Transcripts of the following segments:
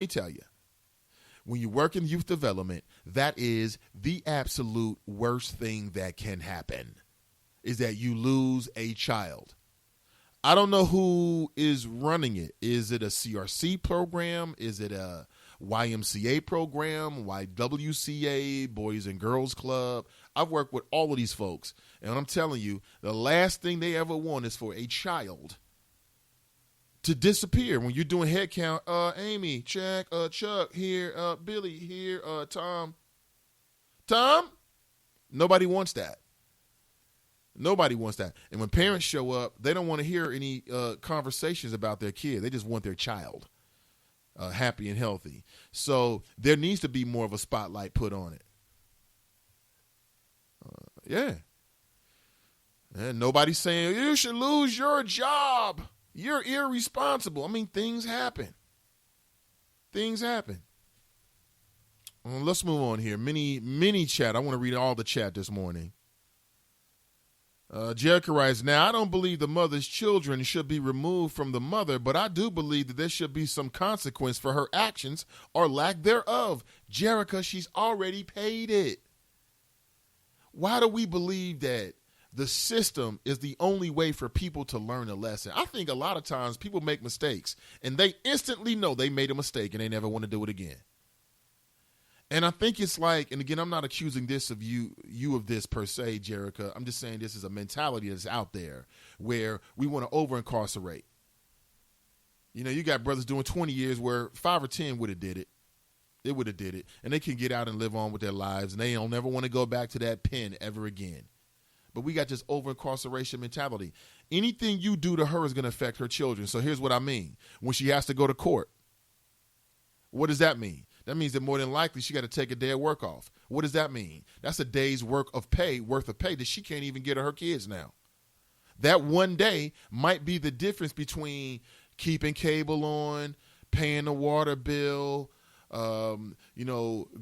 me tell you, when you work in youth development, that is the absolute worst thing that can happen, is that you lose a child. I don't know who is running it. Is it a CRC program? Is it a YMCA program, YWCA, Boys and Girls Club? I've worked with all of these folks, and I'm telling you, the last thing they ever want is for a child to disappear. When you're doing head count, Amy, check, Chuck, here, Billy, here, Tom. Tom? Nobody wants that. Nobody wants that. And when parents show up, they don't want to hear any conversations about their kid. They just want their child happy and healthy. So there needs to be more of a spotlight put on it. Yeah. And nobody's saying, you should lose your job. You're irresponsible. I mean, things happen. Things happen. Let's move on here. Mini chat. I want to read all the chat this morning. Jericho writes, now, I don't believe the mother's children should be removed from the mother, but I do believe that there should be some consequence for her actions or lack thereof. Jericho, she's already paid it. Why do we believe that the system is the only way for people to learn a lesson? I think a lot of times people make mistakes, and they instantly know they made a mistake, and they never want to do it again. And I think it's like, and again, I'm not accusing this of you of this per se, Jericho. I'm just saying this is a mentality that's out there where we want to over-incarcerate. You know, you got brothers doing 20 years where 5 or 10 would have did it. It would have did it. And they can get out and live on with their lives, and they don't never want to go back to that pen ever again. But we got this over-incarceration mentality. Anything you do to her is going to affect her children. So here's what I mean. When she has to go to court, what does that mean? That means that more than likely she got to take a day of work off. What does that mean? That's a day's worth of pay that she can't even get to her kids now. That one day might be the difference between keeping cable on, paying the water bill,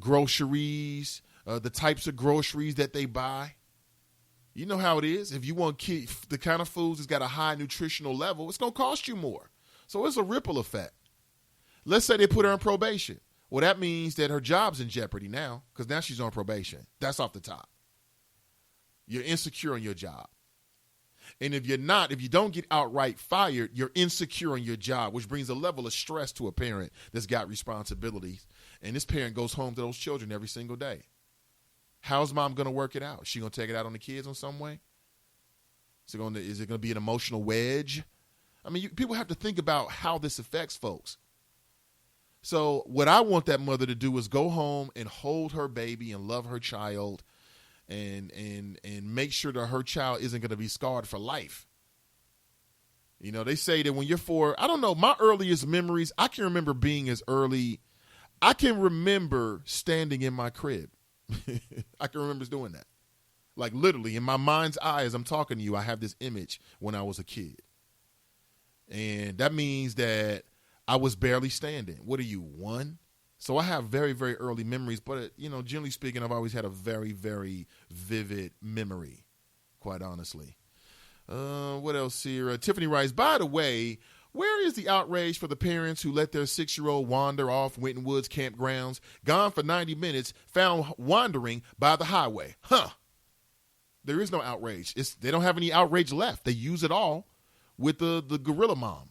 groceries, the types of groceries that they buy. You know how it is. If you want the kind of foods that's got a high nutritional level, it's going to cost you more. So it's a ripple effect. Let's say they put her on probation. Well, that means that her job's in jeopardy now because now she's on probation. That's off the top. You're insecure in your job. And if you don't get outright fired, you're insecure in your job, which brings a level of stress to a parent that's got responsibilities. And this parent goes home to those children every single day. How's mom going to work it out? Is she going to take it out on the kids in some way? Is it going to be an emotional wedge? I mean, people have to think about how this affects folks. So what I want that mother to do is go home and hold her baby and love her child and make sure that her child isn't going to be scarred for life. You know, they say that when you're 4, I don't know, my earliest memories, I can remember being as early. I can remember standing in my crib. I can remember doing that. Like literally in my mind's eye as I'm talking to you, I have this image when I was a kid. And that means that I was barely standing. What are you, 1? So I have very, very early memories. But, generally speaking, I've always had a very, very vivid memory, quite honestly. What else here? Tiffany writes, by the way, where is the outrage for the parents who let their 6-year-old wander off Winton Woods campgrounds, gone for 90 minutes, found wandering by the highway? There is no outrage. They don't have any outrage left. They use it all with the gorilla mom.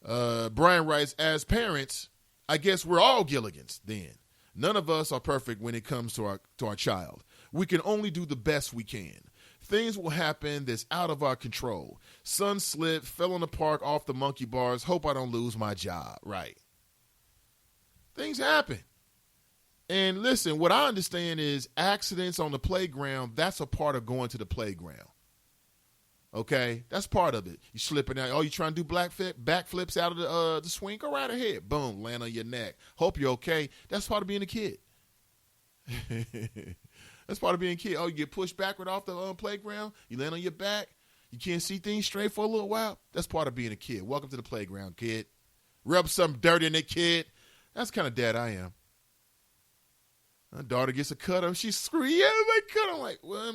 Brian writes, as parents, I guess we're all Gilligans then. None of us are perfect when it comes to our child. We can only do the best we can. Things will happen that's out of our control. Son slipped, fell in the park off the monkey bars. Hope I don't lose my job. Right. Things happen. And listen, what I understand is accidents on the playground, that's a part of going to the playground. Okay, that's part of it. You slipping out. Oh, you trying to do backflips out of the swing? Go right ahead. Boom, land on your neck. Hope you're okay. That's part of being a kid. That's part of being a kid. Oh, you get pushed backward off the playground. You land on your back. You can't see things straight for a little while. That's part of being a kid. Welcome to the playground, kid. Rub some dirt in it, kid. That's the kind of dad I am. My daughter gets a cut. She's screaming, yeah, my cut. I'm like, well,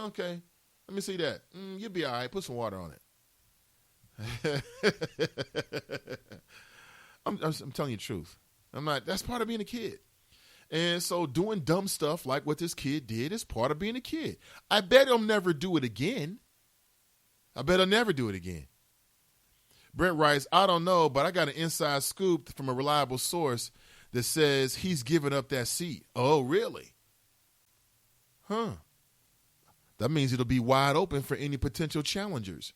okay. Let me see that. You'll be all right. Put some water on it. I'm telling you the truth. That's part of being a kid. And so doing dumb stuff like what this kid did is part of being a kid. I bet he'll never do it again. Brent writes, I don't know, but I got an inside scoop from a reliable source that says he's giving up that seat. Oh, really? Huh. That means it'll be wide open for any potential challengers.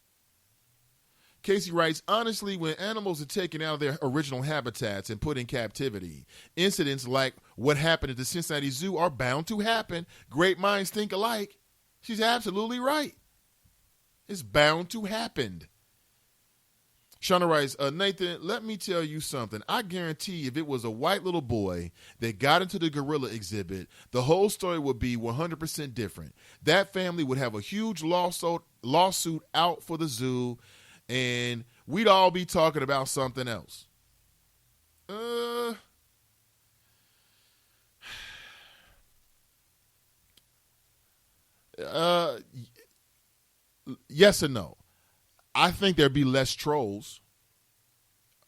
Casey writes, honestly, when animals are taken out of their original habitats and put in captivity, incidents like what happened at the Cincinnati Zoo are bound to happen. Great minds think alike. She's absolutely right. It's bound to happen. Shauna writes, Nathan, let me tell you something. I guarantee if it was a white little boy that got into the gorilla exhibit, the whole story would be 100% different. That family would have a huge lawsuit out for the zoo, and we'd all be talking about something else. Yes and no. I think there'd be less trolls.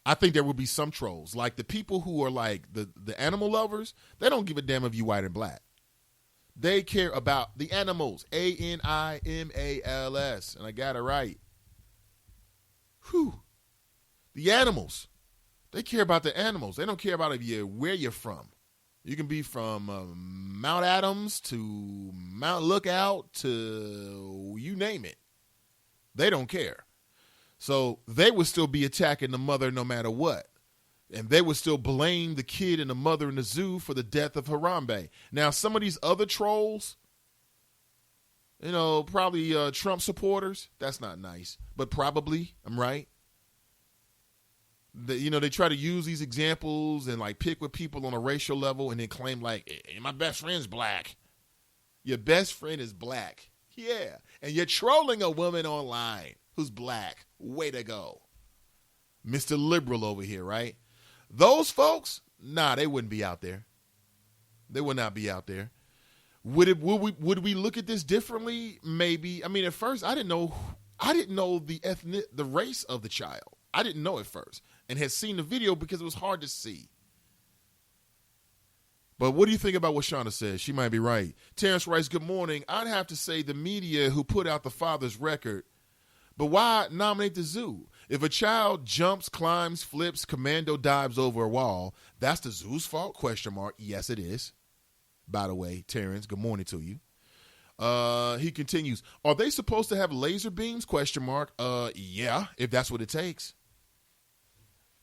I think there would be some trolls. Like the people who are like the animal lovers, they don't give a damn if you white and black. They care about the animals. ANIMALS. And I got it right. Whew. The animals. They care about the animals. They don't care about where you're from. You can be from Mount Adams to Mount Lookout to you name it. They don't care. So they would still be attacking the mother no matter what. And they would still blame the kid and the mother in the zoo for the death of Harambe. Now, some of these other trolls, probably Trump supporters, that's not nice. But probably, I'm right. They try to use these examples and like pick with people on a racial level and then claim like, hey, my best friend's black. Your best friend is black. Yeah. And you're trolling a woman online who's black. Way to go. Mr. Liberal over here, right? Those folks, they wouldn't be out there. They would not be out there. Would we look at this differently? Maybe. I mean, at first I didn't know the race of the child. I didn't know at first and had seen the video because it was hard to see. But what do you think about what Shauna says? She might be right. Terrence writes, good morning. I'd have to say the media who put out the father's record. But why nominate the zoo? If a child jumps, climbs, flips, commando dives over a wall, that's the zoo's fault? ? Yes, it is. By the way, Terrence, good morning to you. He continues, are they supposed to have laser beams? ? Yeah, if that's what it takes.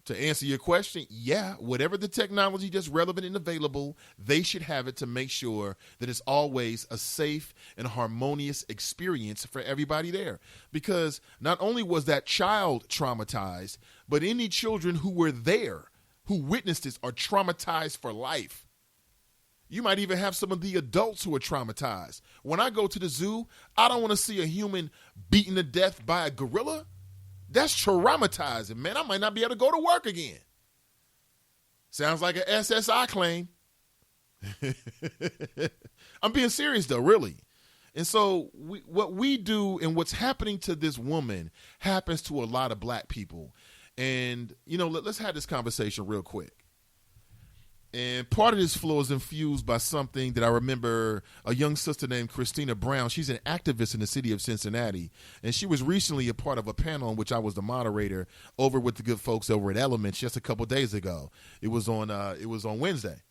To answer your question, yeah, whatever the technology that's relevant and available, they should have it to make sure that it's always a safe and harmonious experience for everybody there. Because not only was that child traumatized, but any children who were there, who witnessed this, are traumatized for life. You might even have some of the adults who are traumatized. When I go to the zoo, I don't want to see a human beaten to death by a gorilla. That's traumatizing, man. I might not be able to go to work again. Sounds like an SSI claim. I'm being serious, though, really. And so what we do and what's happening to this woman happens to a lot of black people. And, let's have this conversation real quick. And part of this flow is infused by something that I remember a young sister named Christina Brown. She's an activist in the city of Cincinnati. And she was recently a part of a panel in which I was the moderator over with the good folks over at Elements just a couple days ago. It was on Wednesday.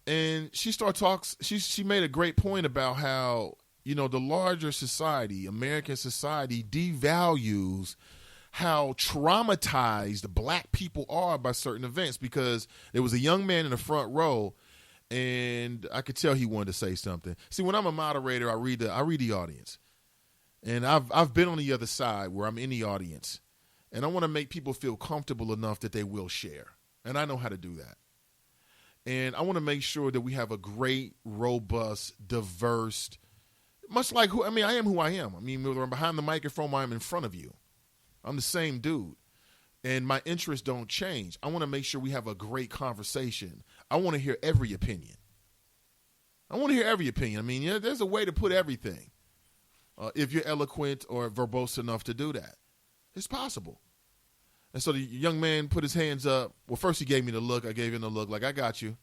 And she made a great point about how, the larger society, American society, devalues how traumatized black people are by certain events, because there was a young man in the front row and I could tell he wanted to say something. See, when I'm a moderator, I read the audience, and I've been on the other side where I'm in the audience, and I want to make people feel comfortable enough that they will share. And I know how to do that. And I want to make sure that we have a great, robust, diverse, much like I am who I am. I mean, whether I'm behind the microphone or I'm in front of you. I'm the same dude, and my interests don't change. I want to make sure we have a great conversation. I want to hear every opinion. I mean, there's a way to put everything. If you're eloquent or verbose enough to do that, it's possible. And so the young man put his hands up. Well, first he gave me the look. I gave him the look like, I got you.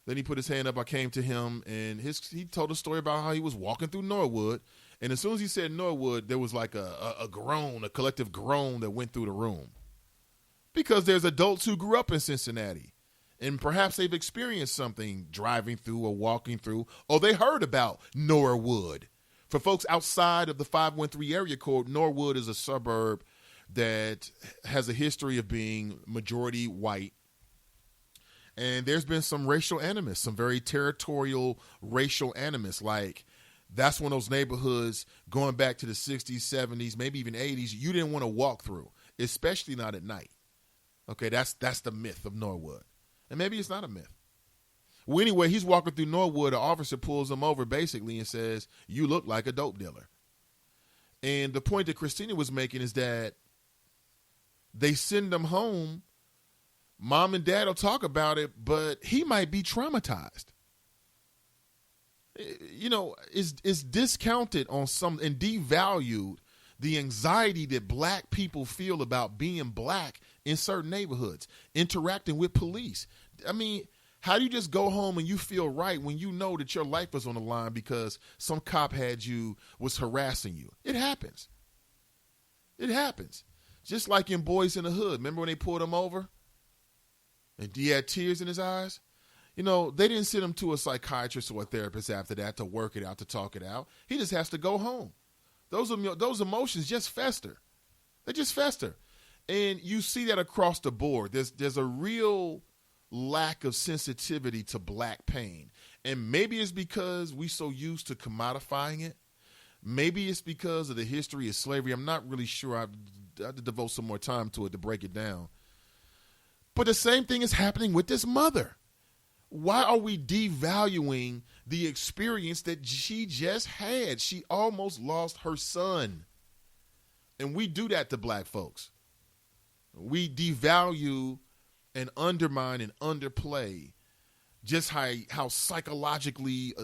Then he put his hand up. I came to him, and he told a story about how he was walking through Norwood. And as soon as he said Norwood, there was like a groan, a collective groan that went through the room. Because there's adults who grew up in Cincinnati. And perhaps they've experienced something driving through or walking through, or they heard about Norwood. For folks outside of the 513 area code, Norwood is a suburb that has a history of being majority white. And there's been some racial animus, some very territorial racial animus. Like, that's one of those neighborhoods going back to the 60s, 70s, maybe even 80s, you didn't want to walk through, especially not at night. Okay, that's the myth of Norwood. And maybe it's not a myth. Well, anyway, he's walking through Norwood. The officer pulls him over basically and says, you look like a dope dealer. And the point that Christina was making is that they send him home. Mom and dad will talk about it, but he might be traumatized. You know, it's discounted on some and devalued the anxiety that black people feel about being black in certain neighborhoods, interacting with police. I mean, how do you just go home and you feel right when you know that your life was on the line because some cop was harassing you? It happens. It happens. Just like in Boys in the Hood. Remember when they pulled him over? And he had tears in his eyes? You know, they didn't send him to a psychiatrist or a therapist after that to work it out, to talk it out. He just has to go home. Those emotions just fester. They just fester. And you see that across the board. There's a real lack of sensitivity to black pain. And maybe it's because we so used to commodifying it. Maybe it's because of the history of slavery. I'm not really sure. I have to devote some more time to it to break it down. But the same thing is happening with this mother. Why are we devaluing the experience that she just had? She almost lost her son. And we do that to black folks. We devalue and undermine and underplay just how psychologically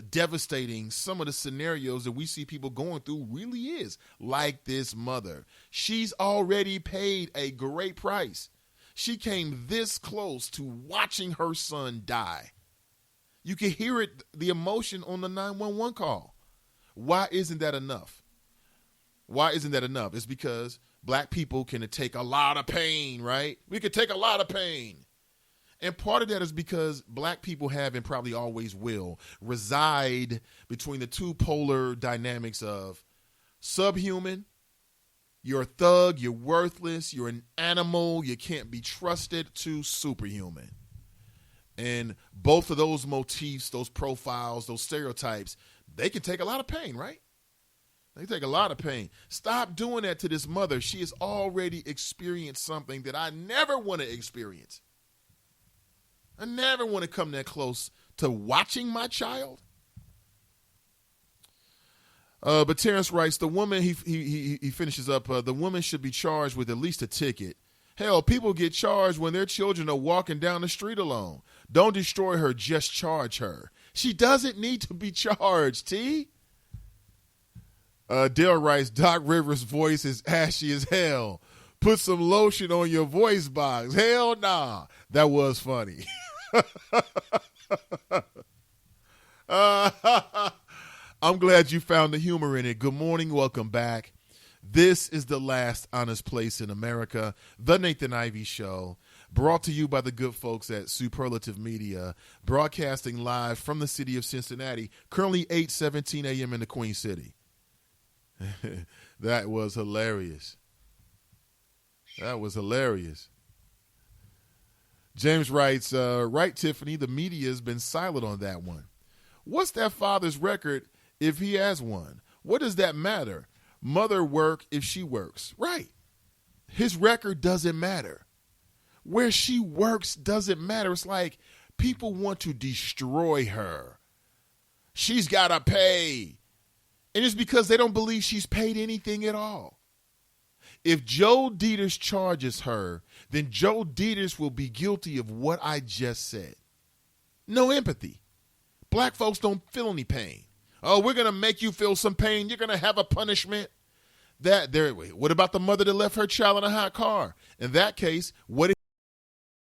devastating some of the scenarios that we see people going through really is. Like this mother. She's already paid a great price. She came this close to watching her son die. You can hear it, the emotion on the 911 call. Why isn't that enough? Why isn't that enough? It's because black people can take a lot of pain, right? We can take a lot of pain. And part of that is because black people have and probably always will reside between the two polar dynamics of subhuman. You're a thug, you're worthless, you're an animal, you can't be trusted, to superhuman. And both of those motifs, those profiles, those stereotypes, they can take a lot of pain, right? They take a lot of pain. Stop doing that to this mother. She has already experienced something that I never want to experience. I never want to come that close to watching my child. But Terrence writes, the woman, he finishes up, the woman should be charged with at least a ticket. Hell, people get charged when their children are walking down the street alone. Don't destroy her, just charge her. She doesn't need to be charged, T. Dale writes, Doc Rivers' voice is ashy as hell. Put some lotion on your voice box. Hell nah. That was funny. I'm glad you found the humor in it. Good morning. Welcome back. This is the last honest place in America, the Nathan Ivey Show, brought to you by the good folks at Superlative Media, broadcasting live from the city of Cincinnati, currently 8:17 a.m. in the Queen City. That was hilarious. That was hilarious. James writes, right, Tiffany, the media has been silent on that one. What's that father's record if he has one? What does that matter? Mother work if she works. Right. His record doesn't matter. Where she works doesn't matter. It's like people want to destroy her. She's got to pay. And it's because they don't believe she's paid anything at all. If Joe Dieters charges her, then Joe Dieters will be guilty of what I just said. No empathy. Black folks don't feel any pain. Oh, we're going to make you feel some pain. You're going to have a punishment. What about the mother that left her child in a hot car? In that case, what